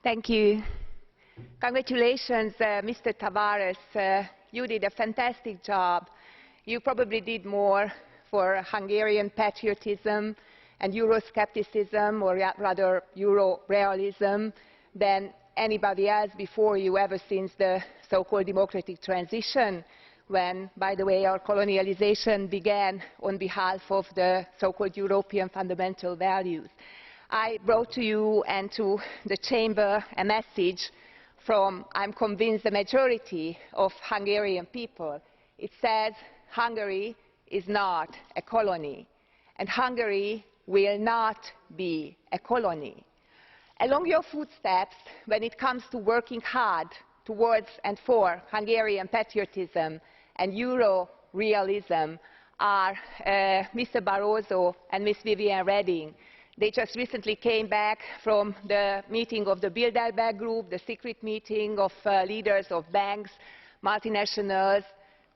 Thank you. Congratulations, Mr. Tavares. You did a fantastic job. You probably did more for Hungarian patriotism and Euroscepticism, or rather Euro-realism, than anybody else before you ever since the so-called democratic transition, when, by the way, our colonialization began on behalf of the so-called European fundamental values. I brought to you and to the Chamber a message from, I'm convinced, the majority of Hungarian people. It says Hungary is not a colony, and Hungary will not be a colony. Along your footsteps, when it comes to working hard towards and for Hungarian patriotism and Euro-realism, are Mr. Barroso and Ms. Viviane Reding. They just recently came back from the meeting of the Bilderberg Group, the secret meeting of leaders of banks, multinationals,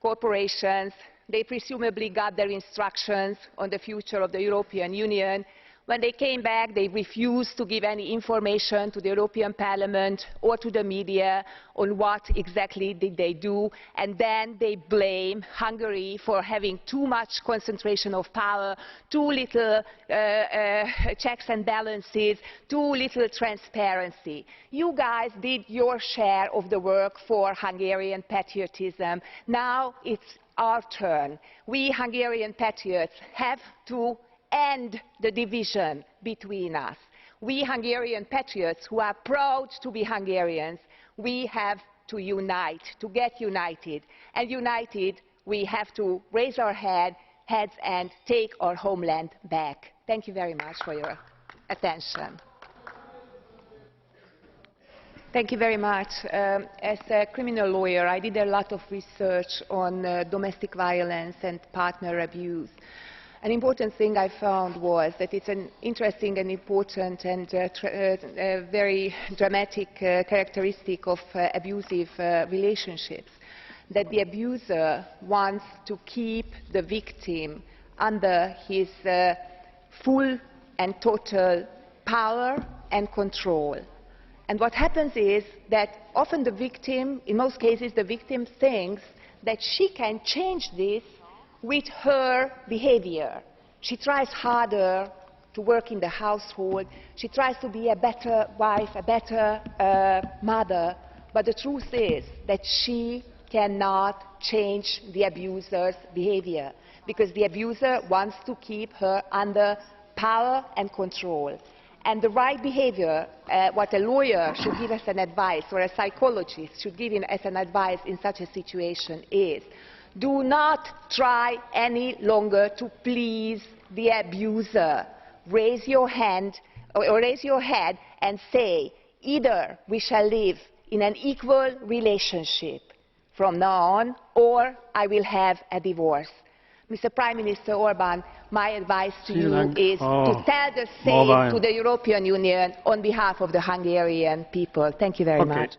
corporations. They presumably got their instructions on the future of the European Union. When they came back, they refused to give any information to the European Parliament or to the media on what exactly did they do, and then they blame Hungary for having too much concentration of power, too little checks and balances, too little transparency. You guys did your share of the work for Hungarian patriotism. Now it's our turn. We Hungarian patriots have to end the division between us. We Hungarian patriots who are proud to be Hungarians, we have to unite, to get united. And united, we have to raise our heads and take our homeland back. Thank you very much for your attention. Thank you very much. As a criminal lawyer, I did a lot of research on domestic violence and partner abuse. An important thing I found was that it's an interesting and important and very dramatic characteristic of abusive relationships, that the abuser wants to keep the victim under his full and total power and control. And what happens is that often the victim, in most cases the victim, thinks that she can change this with her behaviour. She tries harder to work in the household, she tries to be a better wife, a better mother, but the truth is that she cannot change the abuser's behaviour, because the abuser wants to keep her under power and control. And the right behaviour, what a lawyer should give as an advice, or a psychologist should give as an advice in such a situation, is do not try any longer to please the abuser. Raise your hand or raise your head and say, either we shall live in an equal relationship from now on, or I will have a divorce. Mr. Prime Minister Orbán, my advice to you is to tell the same to the European Union on behalf of the Hungarian people. Thank you very much.